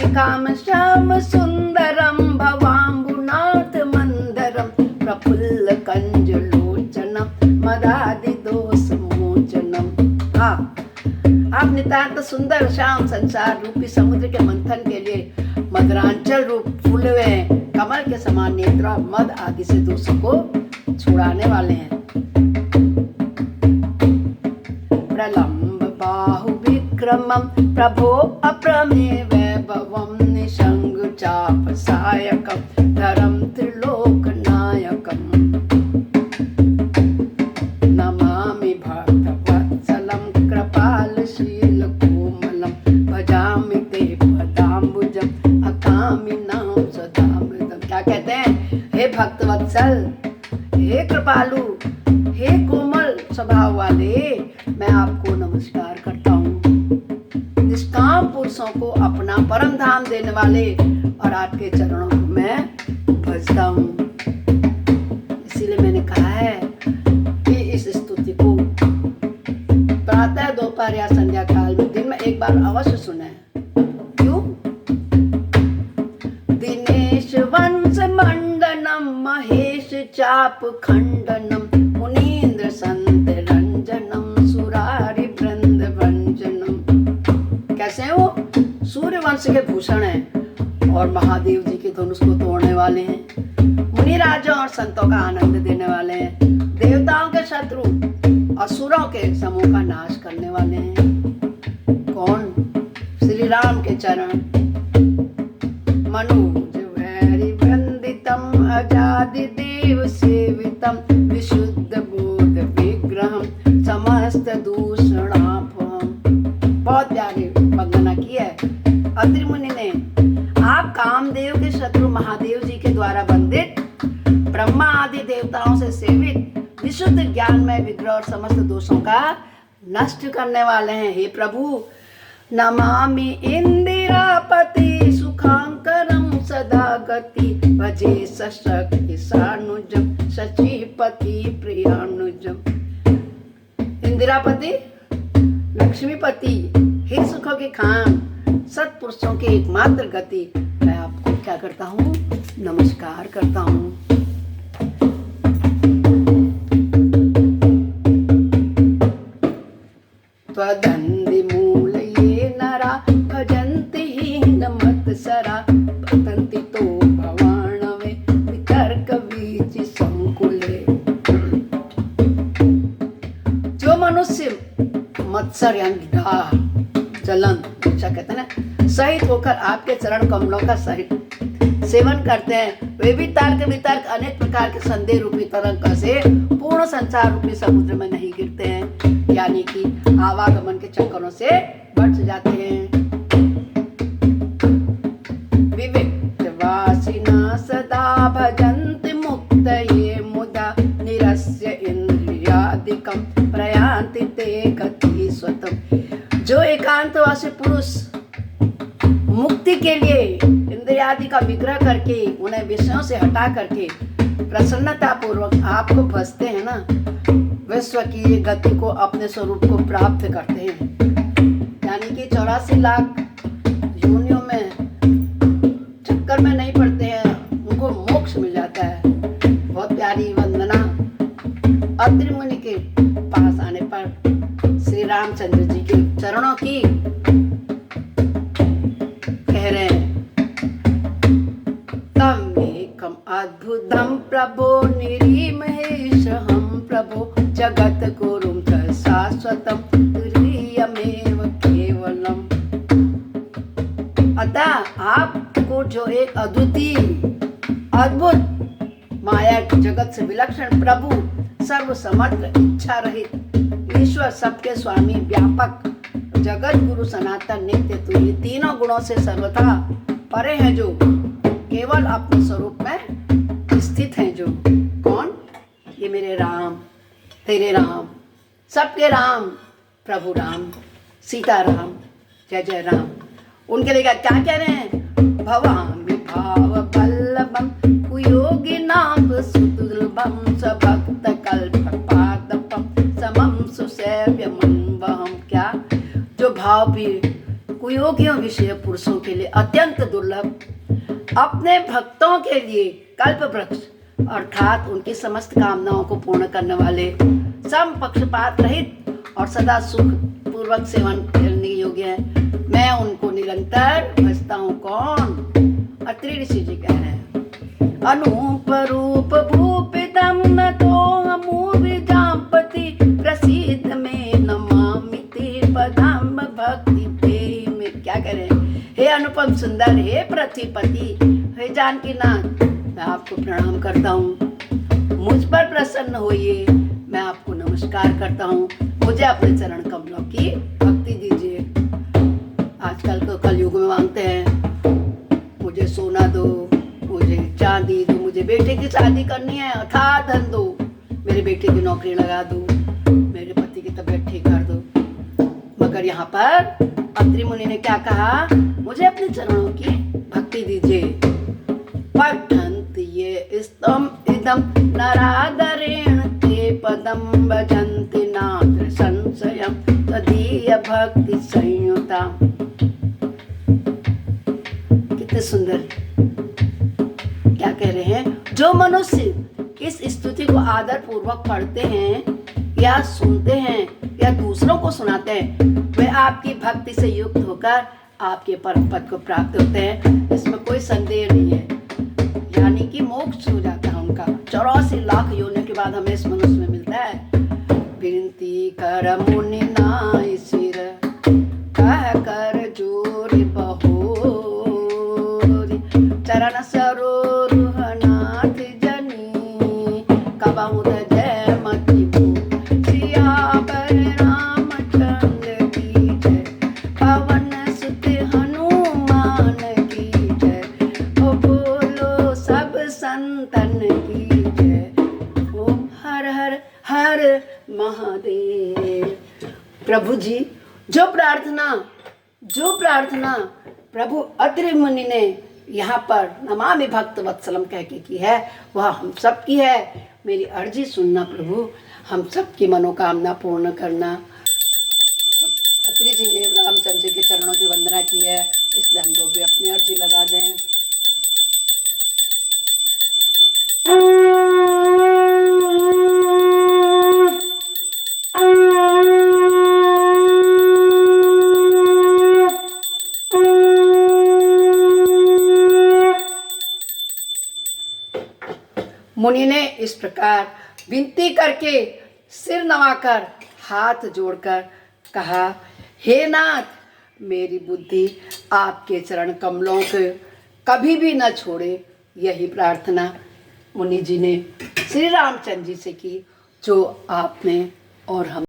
काम श्याम सुंदरम भवाम्बुनाथ मंदरम प्रफुल्ल कंज लोचनम मदादि दोष मोचनम। हाँ, आप नितांत सुंदर श्याम संसार रूपी समुद्र के मंथन के लिए मदरांचल रूप फूले हुए हैं। कमल के समान नेत्र और मद आदि से दोषों को छुड़ाने वाले हैं। प्रलंब बाहु विक्रमम प्रभो अप्रमेय वैभवम निशंग चाप सायकम धरम त्रिलोक नायकम। नमामि भक्तवत्सलं कृपालशील कोमलं भजामि ते पदाम्बुजं अकामिनां सदामृतम्। क्या कहते हैं? हे भक्तवत्सल, हे कृपालु, हे कोमल स्वभाव वाले, मैं आपको नमस्कार करता हूँ। निष्काम पुरुषों को अपना परम धाम देने वाले और आपके चरणों को मैं भजता हूँ। इसीलिए मैंने कहा है कि इस स्तुति को प्रातः दोपहर या संध्या काल में दिन में एक बार अवश्य सुने। क्यों? दिनेश वंश मंडनम महेश चाप खंडनम मुनीन्द्र संत रंजनम सुरारि वृंद भंजनम। कैसे हैं वो? सूर्य वंश के भूषण हैं और महादेव जी के धनुष को तोड़ने वाले हैं। मुनि राजों और संतों का आनंद देने वाले हैं। देवताओं के शत्रु असुरों के समूह का नाश करने वाले हैं। कौन? श्री राम के चरण। मनोज वैरि वंदितम अजादि देव सेवितम विशुद्ध बोध विग्रहम समस्त दूषणापहम। बहुत प्यारी वंदना की है अत्रि मुनि ने। आप कामदेव के शत्रु महादेव जी के द्वारा वंदित, ब्रह्मा आदि देवताओं से सेवित, विशुद्ध ज्ञानमय विग्रह और समस्त दोषों का नष्ट करने वाले हैं। हे प्रभु, नमामि इंदिरापति सुखांकरम सदा गति भजे सशक्ति सानुजम शचीपति प्रियानुजम। इंदिरापति, लक्ष्मीपति, हे सुखों के खान, सत्पुरुषों की एकमात्र गति, मैं आपको क्या करता हूँ? नमस्कार करता हूँ। त्वदन्ति मूलये नरा भजन्ति हीन मत्सरा पतन्ति तो भवाणवे वितर्क वीचि संकुले। जो मनुष्य मत्सर यानी घाह, जलन, क्या कहते हैं ना, सहित होकर आपके चरण कमलों का सहित सेवन करते हैं, वे भी तर्क वितर्क अनेक प्रकार के संदेह रूपी तरंग से पूर्ण संसार रूपी समुद्र में नहीं गिरते हैं, यानी कि आवागमन के चक्करों से बच जाते हैं। विविक्तवासिना सदा भजन्ति मुक्तये मुदा निरस्य इंद्रियादिकं प्रयान्ति ते गति स्वतम। जो एकांतवासी पुरुष मुक्ति के लिए इंद्रियादि का विग्रह करके उन्हें विषयों से हटा करके प्रसन्नता पूर्वक आपको भजते हैं ना, विश्व की गति को, अपने स्वरूप को प्राप्त करते हैं। यानी कि 84 लाख योनियों में चक्कर में नहीं पड़ते हैं, उनको मोक्ष मिल जाता है। बहुत प्यारी वंदना अत्रि मुनि के पास आने पर श्री रामचंद्र जी के चरणों की कह रहे हैं। तम एकम अद्भुतम प्रभो निरीमहेशहं प्रभो जगत गुरुं च शाश्वतं तुरीयमेव केवलम। अतः आपको जो एक अद्वितीय अद्भुत माया जगत से विलक्षण प्रभु, सर्वसमर्थ, इच्छा रहित ईश्वर, सबके स्वामी, व्यापक, जगत गुरु, सनातन, नित्य, तुल्य, तीनों गुणों से सर्वथा परे हैं, जो केवल अपने स्वरूप में स्थित हैं। जो कौन? ये मेरे राम, तेरे राम, सबके राम, प्रभु राम, सीता राम, जय जय राम। उनके लिए क्या कह रहे हैं? भवामि भाव वल्लभम कुयोगी नाम सुदुर्लभम सभक्त कल्प पादपम समम सुसेव्यमं वहम। क्या? जो भाव भी कुयोगियों विषय पुरुषों के लिए अत्यंत दुर्लभ, अपने भक्तों के लिए कल्प वृक्ष अर्थात उनकी समस्त कामनाओं को पूर्ण करने वाले, सम पक्षपात रहित और सदा सुख पूर्वक सेवन करने योग्य है। मैं उनको निरंतर भजता हूँ। कौन? अत्रि ऋषि जी कह रहे हैं। अनूप रूप भूपितम न तो जापति प्रसिद्ध में नमामि ते पदम भक्ति ते। में क्या कह रहे हैं? हे अनुपम सुंदर, हे पृथ्वीपति, हे जानकीनाथ, मैं आपको प्रणाम करता हूँ। मुझ पर प्रसन्न होइए, मैं आपको नमस्कार करता हूँ। मुझे अपने चरण कमलों की भक्ति दीजिए। आजकल तो कलयुग में मांगते हैं, मुझे सोना दो, मुझे चांदी दो, मुझे बेटे की शादी करनी है, अथाह धन दो, मेरे बेटे की नौकरी लगा दो, मेरे पति की तबीयत ठीक कर दो। मगर यहाँ पर अत्रि मुनि ने क्या कहा? मुझे अपने चरणों की भक्ति दीजिए। पठन्त ये स्तम इदम नरादरेण ते पदम भजन्ति नात्र संशयम तदीय भक्ति संयुता। कितने सुंदर, क्या कह रहे हैं? जो मनुष्य इस स्तुति को आदर पूर्वक पढ़ते हैं या सुनते हैं या दूसरों को सुनाते हैं, वे आपकी भक्ति से युक्त होकर आपके परम पद को प्राप्त होते हैं। इसमें कोई संदेह नहीं है। यानी कि मोक्ष हो जाता है उनका। 84 लाख योनियों के बाद हमें इस मनुष्य में मिलता है। विनती कर मुनि नाई सिर, कह कर जोरि बहोरी, चरण सरोरुह नाथ जनी, कबहुँ जय मति भो। सियावर रामचंद्र की जय, पवन सुत हनुमान की जय, ओ बोलो सब संतन की जय। ओम हर हर हर महादेव। प्रभु जी, जो प्रार्थना प्रभु अत्रि मुनि ने यहाँ पर नमामि भक्त वत्सलम कह के की है, वह हम सब की है। मेरी अर्जी सुनना प्रभु, हम सब की मनोकामना पूर्ण करना। अत्रि जी ने रामचंद्र जी के चरणों की वंदना की है, इसलिए हम लोग भी अपनी अर्जी लगा दें। मुनि ने इस प्रकार विनती करके सिर नवाकर हाथ जोड़कर कहा, हे नाथ, मेरी बुद्धि आपके चरण कमलों को कभी भी न छोड़े। यही प्रार्थना मुनि जी ने श्री रामचंद्र जी से की, जो आपने और हम